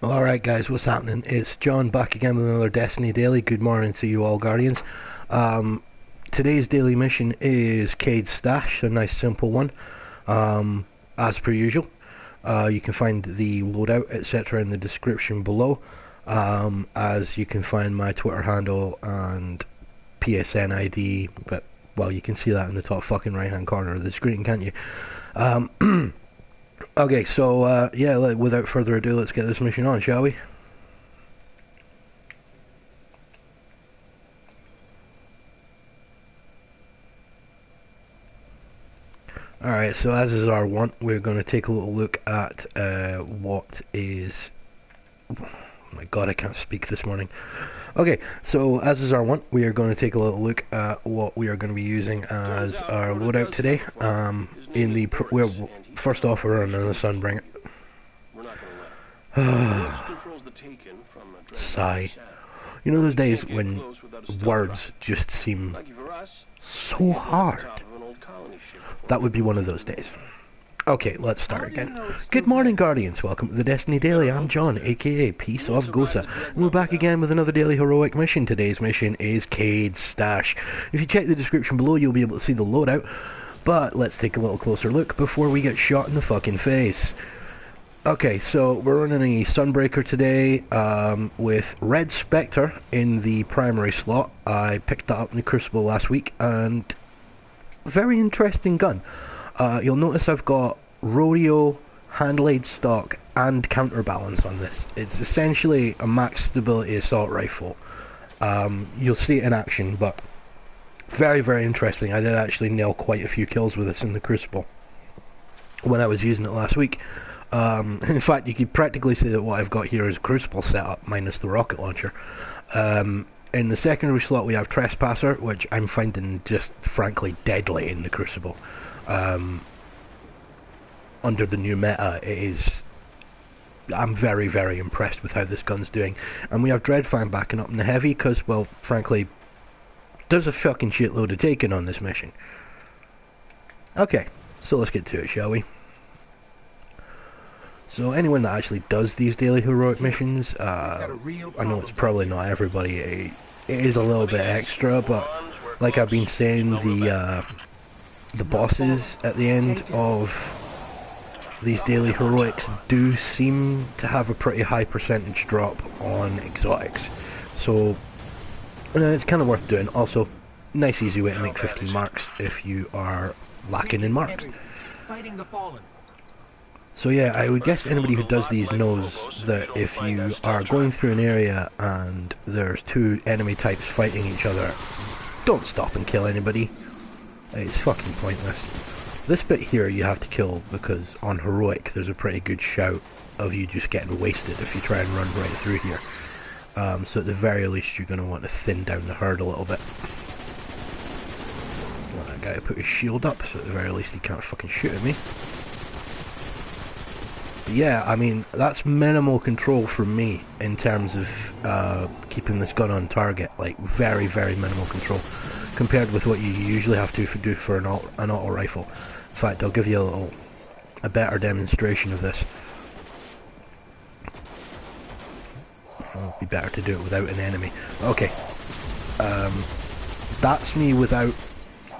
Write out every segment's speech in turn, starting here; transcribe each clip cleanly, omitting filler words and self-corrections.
Alright guys, what's happening? It's John back again with another Destiny Daily. Good morning to you all, Guardians. Today's daily mission is CAYDE'S STASH, a nice simple one. As per usual, you can find the loadout, etc. in the description below. As you can find my Twitter handle and PSN ID, but, well, you can see that in the top fucking right hand corner of the screen, can't you? Okay, so, yeah, without further ado, let's get this mission on, shall we? Alright, so as is our want, we're going to take a little look at what is... Oh my god, I can't speak this morning. Okay, so as is our want, we are going to take a little look at what we are going to be using as our loadout today. First off, we're running the Sunbringer. Sigh. You know those days when words just seem so hard? That would be one of those days. Okay, let's start again. Good morning, Guardians. Welcome to the Destiny Daily. I'm John, aka Peace of Gosa, and we're back again with another daily heroic mission. Today's mission is CAYDE'S STASH. If you check the description below, you'll be able to see the loadout, but let's take a little closer look before we get shot in the fucking face. Okay, so we're running a Sunbreaker today with RED SPECTRE in the primary slot. I picked that up in the Crucible last week, and very interesting gun. You'll notice I've got rodeo, hand-laid stock, and counterbalance on this. It's essentially a max stability assault rifle. You'll see it in action, but very, very interesting. I did actually nail quite a few kills with this in the Crucible when I was using it last week. In fact, you could practically say that what I've got here is Crucible setup minus the rocket launcher. In the secondary slot we have TRESPASSER, which I'm finding just frankly deadly in the Crucible. Under the new meta, I'm very, very impressed with how this gun's doing. And we have DREADFANG backing up in the heavy, because, well, frankly, there's a fucking shitload of taking on this mission. Okay, so let's get to it, shall we? So anyone that actually does these daily heroic missions, I know it's probably not everybody, it is a little bit extra, but like I've been saying, the bosses at the end of these daily heroics do seem to have a pretty high percentage drop on exotics, so it's kind of worth doing. Also, nice easy way to make 15 marks if you are lacking in marks. So yeah, I would guess anybody who does these knows that if you are going through an area and there's two enemy types fighting each other, don't stop and kill anybody. It's fucking pointless. This bit here you have to kill because on heroic there's a pretty good shout of you just getting wasted if you try and run right through here. So at the very least you're going to want to thin down the herd a little bit. Well, that guy put his shield up, so at the very least he can't fucking shoot at me. But yeah, I mean, that's minimal control from me in terms of keeping this gun on target. Like, very, very minimal control compared with what you usually have to do for an auto rifle. In fact, I'll give you a better demonstration of this. It'll be better to do it without an enemy. Okay, that's me without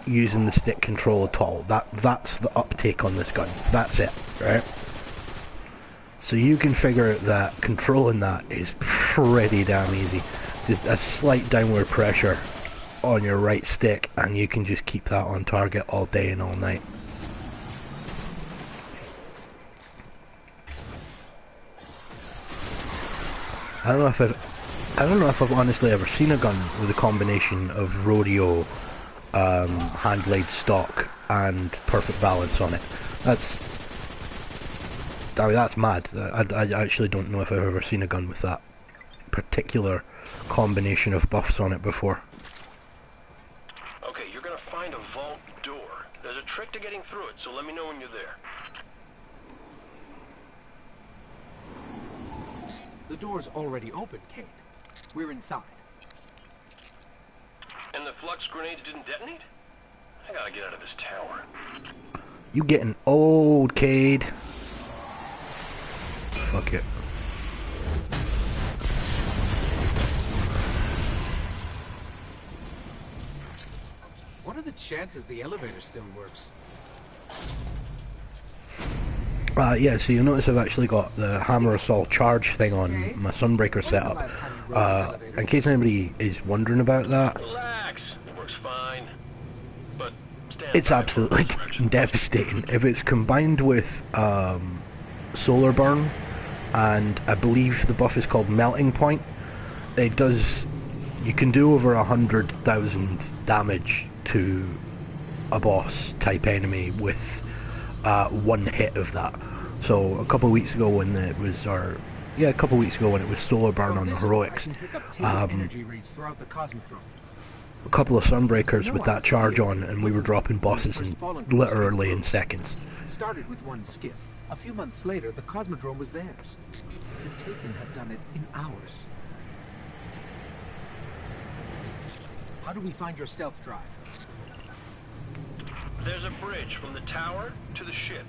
using the stick control at all. That's the uptake on this gun. That's it, right? So you can figure that controlling that is pretty damn easy. Just a slight downward pressure on your right stick and you can just keep that on target all day and all night. I don't know if I've honestly ever seen a gun with a combination of rodeo, hand-laid stock and perfect balance on it. I mean, that's mad. I actually don't know if I've ever seen a gun with that particular combination of buffs on it before. Okay, you're gonna find a vault door. There's a trick to getting through it, so let me know when you're there. The door's already open, Kate. We're inside. And the flux grenades didn't detonate? I gotta get out of this tower. You getting old, Cade. Fuck it. What are the chances the elevator still works? Yeah, so you'll notice I've actually got the Hammer Assault charge thing on my Sunbreaker setup. In case anybody is wondering about that, Relax. It works fine. But it's absolutely devastating. If it's combined with Solar Burn, and I believe the buff is called Melting Point, it does... You can do over 100,000 damage to a boss type enemy with one hit of that. So a couple of weeks ago when it was a couple of weeks ago when it was Solar Burn on the heroics, a couple of Sunbreakers with that charge on, and we were dropping bosses literally in seconds. It started with one skiff. A few months later, the Cosmodrome was theirs. The Taken had done it in hours. How do we find your stealth drive? There's a bridge from the tower to the ship.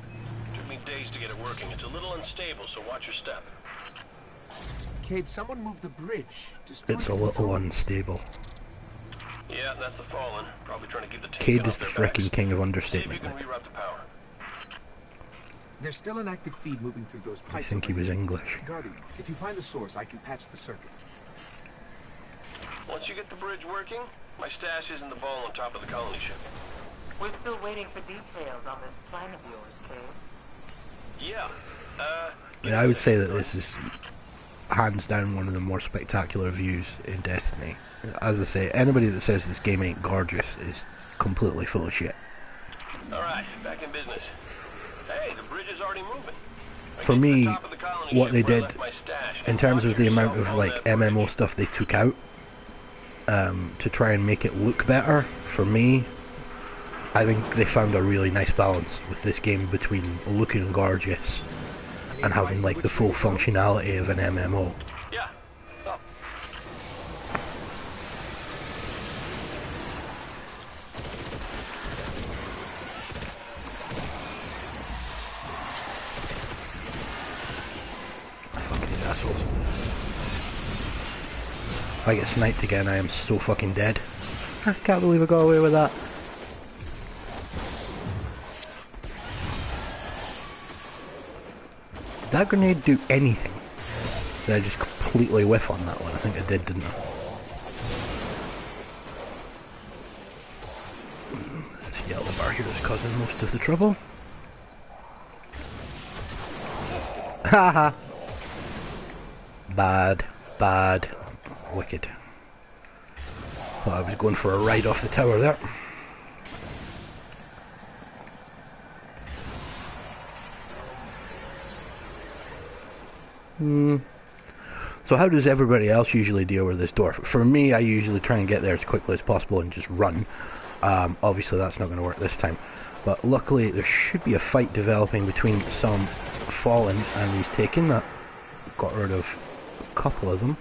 Took me days to get it working. It's a little unstable, so watch your step. Cade, someone moved the bridge. It's a little unstable. Yeah, that's the Fallen. Probably trying to keep the Cade is the frickin' king of understatement. See if you can reroute the power. There's still an active feed moving through those pipes. I think he was English. Guardian, if you find the source, I can patch the circuit. Once you get the bridge working, my stash is in the vault on top of the colony ship. We're still waiting for details on this plan of yours, Cade. Yeah. And I would say that this is hands down one of the more spectacular views in Destiny. As I say, anybody that says this game ain't gorgeous is completely full of shit. Alright, back in business. Hey, the bridge is already moving. For me, what they did in terms of the amount of like MMO stuff they took out to try and make it look better, for me, I think they found a really nice balance with this game between looking gorgeous and having like the full functionality of an MMO. Yeah. Oh. Fuck these assholes. If I get sniped again, I am so fucking dead. I can't believe I got away with that. Did that grenade do anything? Did I just completely whiff on that one? I think I did, didn't I? This yellow bar here is causing most of the trouble. Haha! Bad. Bad. Wicked. Thought I was going for a ride off the tower there. So how does everybody else usually deal with this door? For me, I usually try and get there as quickly as possible and just run. Obviously that's not going to work this time. But luckily there should be a fight developing between some Fallen and these Taken that got rid of a couple of them.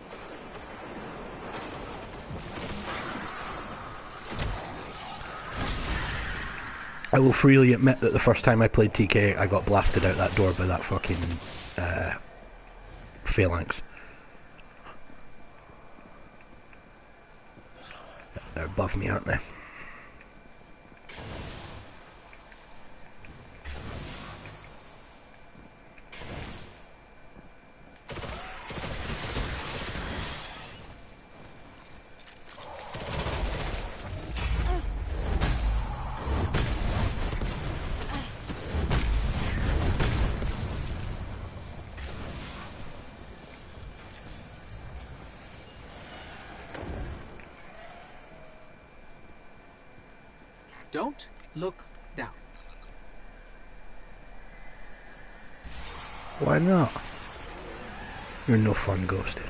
I will freely admit that the first time I played TK, I got blasted out that door by that fucking phalanx. They're above me, aren't they? Don't look down. Why not? You're no fun, Ghost.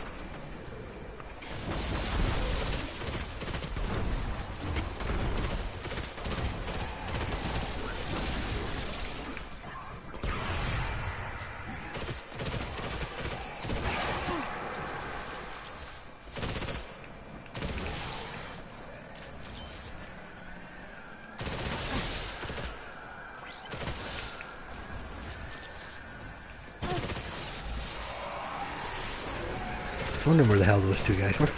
I wonder where the hell those two guys were.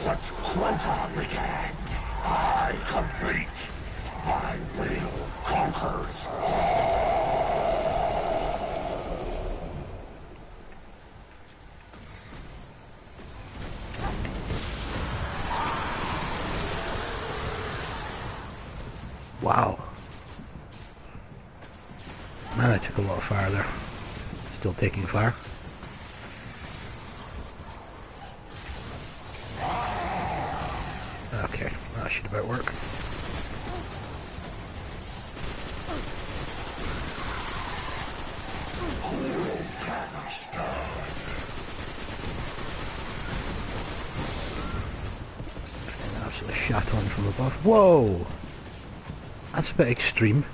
What Crota began, I complete. My will conquers all. Wow. Man, I took a lot of fire there. Still taking fire. Okay, that should about work. And absolutely shot on from above. Whoa! That's a bit extreme.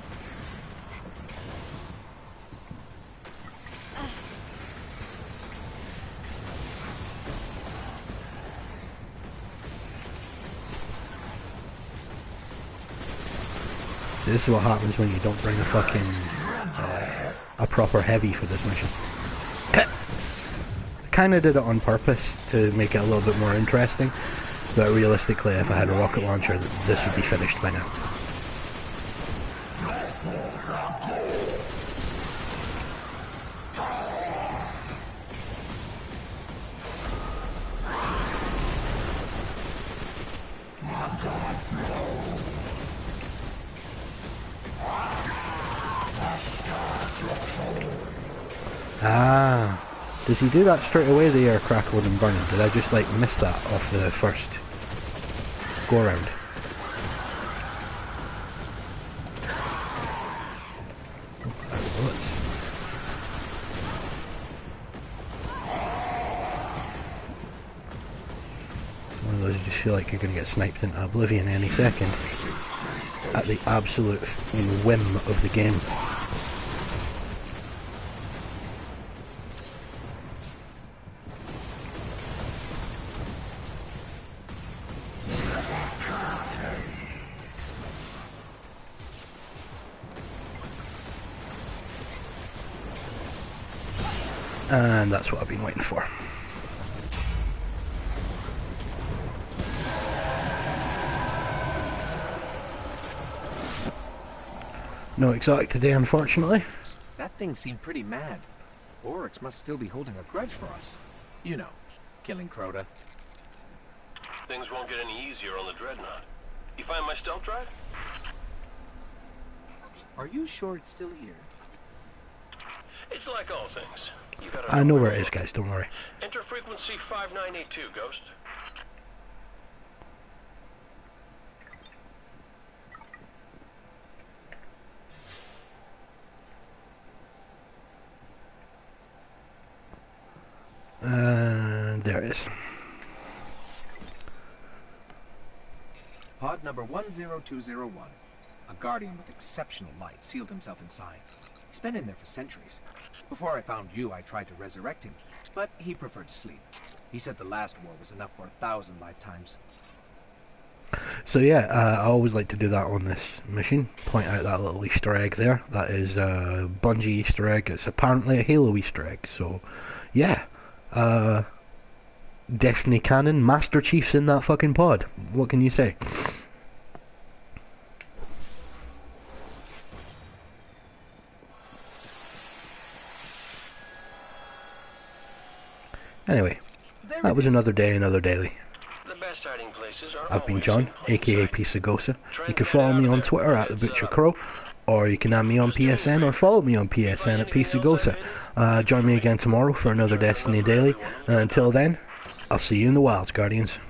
This is what happens when you don't bring a fucking a proper heavy for this mission. I kinda did it on purpose to make it a little bit more interesting, but realistically if I had a rocket launcher this would be finished by now. Ah, does he do that straight away, the air crackled and burning? Did I just like miss that off the first go around? Oh, out of bullets. It's one of those you just feel like you're going to get sniped into oblivion any second at the absolute whim of the game. And that's what I've been waiting for. No exotic today, unfortunately. That thing seemed pretty mad. Oryx must still be holding a grudge for us. You know, killing Crota. Things won't get any easier on the Dreadnought. You find my stealth drive? Are you sure it's still here? It's like all things. You gotta I know where it is, guys, don't worry. Enter frequency 5982, Ghost. There it is. Pod number 10201. A guardian with exceptional light sealed himself inside. He's been in there for centuries. Before I found you, I tried to resurrect him, but he preferred to sleep. He said the last war was enough for 1,000 lifetimes. So yeah, I always like to do that on this mission. Point out that little Easter egg there. That is a Bungie Easter egg. It's apparently a Halo Easter egg. So yeah, Destiny canon, Master Chief's in that fucking pod. What can you say? Anyway, that was another day, another daily. The best hiding places are I've been always John, in plain aka sight. Pisagosa. You Try and can get follow out me of on there Twitter before at the it's, Butcher Crow, or you can add me on PSN or follow me on PSN at Pisagosa. Join me again tomorrow for another Destiny Daily. And until then, I'll see you in the wilds, Guardians.